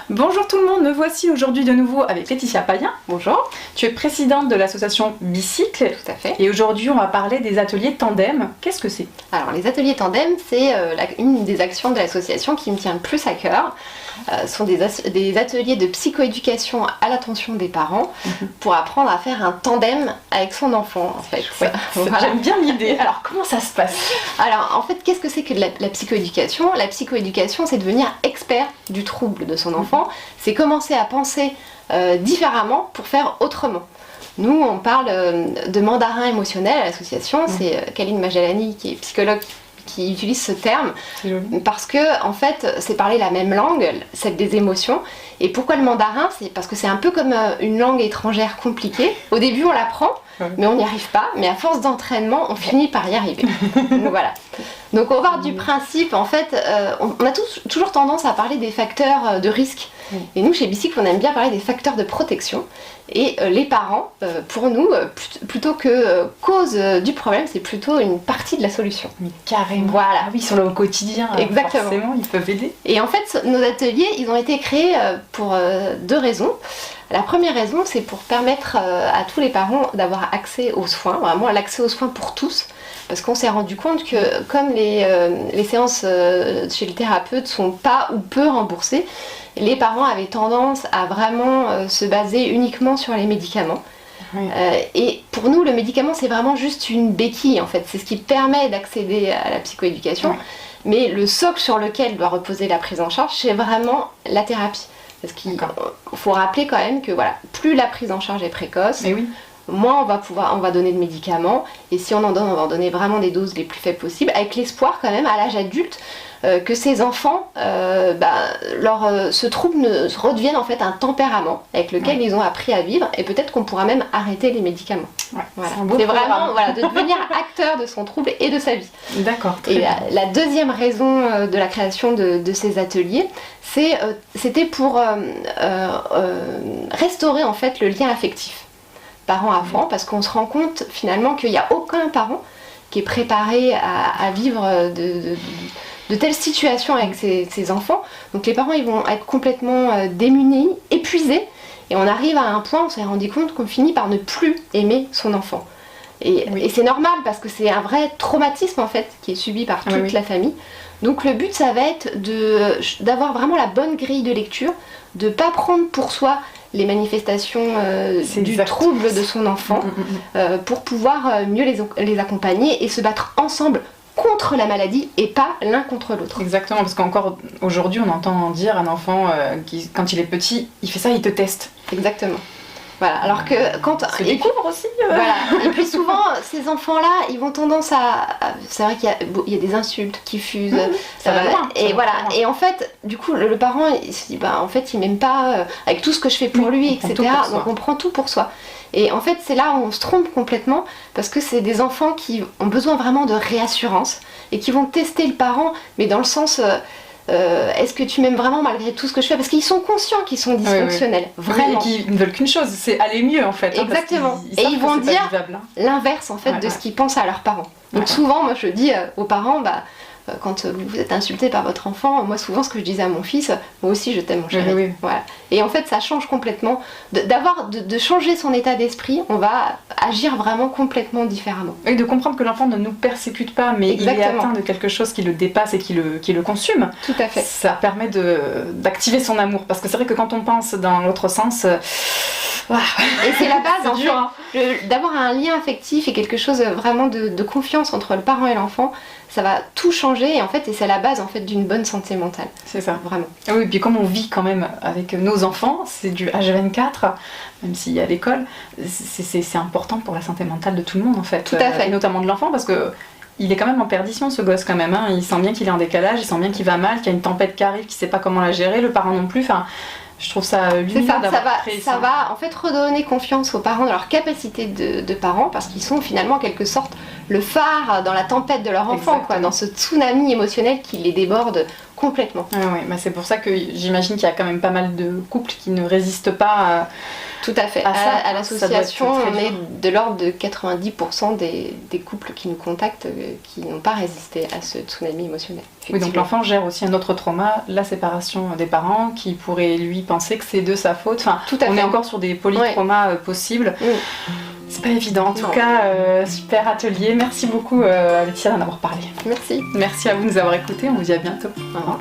Bonjour tout le monde, me voici aujourd'hui de nouveau avec Laetitia Payen. Bonjour. Tu es présidente de l'association Bicycle. Tout à fait. Et aujourd'hui on va parler des ateliers tandem. Qu'est-ce que c'est? Alors les ateliers tandem, c'est une des actions de l'association qui me tient le plus à cœur. Ce sont des ateliers de psychoéducation à l'attention des parents pour apprendre à faire un tandem avec son enfant en fait. Ouais, voilà. J'aime bien l'idée. Alors comment ça se passe? Alors en fait, qu'est-ce que c'est que la psychoéducation? La psychoéducation, c'est devenir expert du trouble de son enfant. C'est commencer à penser différemment pour faire autrement. Nous, on parle de mandarin émotionnel à l'association. C'est Kaline Majalani, qui est psychologue, qui utilise ce terme parce que en fait c'est parler la même langue, celle des émotions. Et pourquoi le mandarin? C'est parce que c'est un peu comme une langue étrangère compliquée. Au début on l'apprend, mais on n'y arrive pas, mais à force d'entraînement on finit par y arriver. Donc voilà. Donc on part du principe, en fait on a toujours tendance à parler des facteurs de risque. Et nous chez Bicycle on aime bien parler des facteurs de protection. Et les parents, pour nous, plutôt que cause du problème, c'est plutôt une partie de la solution. Mais carrément. Voilà. Ah oui, sur le quotidien, exactement. Forcément, ils peuvent aider. Et en fait, nos ateliers, ils ont été créés pour deux raisons. La première raison, c'est pour permettre à tous les parents d'avoir accès aux soins, vraiment l'accès aux soins pour tous. Parce qu'on s'est rendu compte que comme les séances chez le thérapeute sont pas ou peu remboursées, les parents avaient tendance à vraiment se baser uniquement sur les médicaments. Oui. Et pour nous, le médicament, c'est vraiment juste une béquille, en fait. C'est ce qui permet d'accéder à la psychoéducation. Oui. Mais le socle sur lequel doit reposer la prise en charge, c'est vraiment la thérapie. Parce qu'il faut rappeler quand même que voilà, plus la prise en charge est précoce, moins on va donner de médicaments. Et si on en donne, on va en donner vraiment des doses les plus faibles possibles, avec l'espoir quand même, à l'âge adulte, que ces enfants, ce trouble redevienne en fait un tempérament avec lequel ils ont appris à vivre, et peut-être qu'on pourra même arrêter les médicaments. Voilà. C'est vraiment de devenir acteur de son trouble et de sa vie. D'accord. Et la deuxième raison de la création de ces ateliers, c'était pour restaurer en fait le lien affectif parent-enfant, parce qu'on se rend compte finalement qu'il n'y a aucun parent qui est préparé à vivre de telles situations avec ses enfants. Donc les parents ils vont être complètement démunis, épuisés, et on arrive à un point où on s'est rendu compte qu'on finit par ne plus aimer son enfant. Et c'est normal parce que c'est un vrai traumatisme en fait qui est subi par toute la famille. Donc le but ça va être d'avoir vraiment la bonne grille de lecture, de ne pas prendre pour soi les manifestations du trouble de son enfant pour pouvoir mieux les accompagner et se battre ensemble contre la maladie et pas l'un contre l'autre. Exactement, parce qu'encore aujourd'hui on entend dire un enfant quand il est petit, il fait ça, il te teste. Exactement. Voilà, alors que quand il découvre aussi. Voilà. Et puis souvent ces enfants-là, ils vont tendance à c'est vrai qu'il y a des insultes qui fusent. Ça va loin. Et voilà. Et en fait, du coup, le parent il se dit en fait, il m'aime pas avec tout ce que je fais pour lui, etc. Donc on prend tout pour soi. Et en fait, c'est là où on se trompe complètement, parce que c'est des enfants qui ont besoin vraiment de réassurance et qui vont tester le parent, mais dans le sens est-ce que tu m'aimes vraiment malgré tout ce que je fais? Parce qu'ils sont conscients qu'ils sont dysfonctionnels, vraiment. Et qu'ils ne veulent qu'une chose, c'est aller mieux en fait. Exactement. Et ils vont dire l'inverse en fait de ce qu'ils pensent à leurs parents. Donc souvent, moi je dis aux parents, quand vous êtes insulté par votre enfant, moi souvent ce que je disais à mon fils, moi aussi je t'aime mon chéri. Voilà. Et en fait ça change complètement, de changer son état d'esprit, on va agir vraiment complètement différemment. Et de comprendre que l'enfant ne nous persécute pas, mais il est atteint de quelque chose qui le dépasse et qui le consume. Tout à fait. Ça permet d'activer son amour, parce que c'est vrai que quand on pense dans l'autre sens... Et c'est la base en fait, d'avoir un lien affectif et quelque chose vraiment de confiance entre le parent et l'enfant, ça va tout changer, et en fait, et c'est la base en fait d'une bonne santé mentale. C'est ça, vraiment. Et oui, puis comme on vit quand même avec nos enfants, c'est du H24, même s'il y a l'école, c'est important pour la santé mentale de tout le monde en fait. Tout à fait. Et notamment de l'enfant, parce que il est quand même en perdition ce gosse quand même, hein. Il sent bien qu'il est en décalage, il sent bien qu'il va mal, qu'il y a une tempête qui arrive, qu'il sait pas comment la gérer, le parent non plus, enfin... Je trouve ça lumineux d'avoir créé ça. Ça va en fait redonner confiance aux parents dans leur capacité de parents, parce qu'ils sont finalement en quelque sorte le phare dans la tempête de leur enfant, quoi, dans ce tsunami émotionnel qui les déborde complètement. Ah oui, c'est pour ça que j'imagine qu'il y a quand même pas mal de couples qui ne résistent pas Tout à fait. À l'association, on est de l'ordre de 90% des couples qui nous contactent qui n'ont pas résisté à ce tsunami émotionnel. Oui, donc l'enfant gère aussi un autre trauma, la séparation des parents, qui pourrait lui penser que c'est de sa faute. Enfin, on est encore sur des polytraumas possibles. C'est pas évident. En tout cas, super atelier. Merci beaucoup Laetitia d'en avoir parlé. Merci. Merci à vous de nous avoir écoutés. On vous dit à bientôt. Au revoir.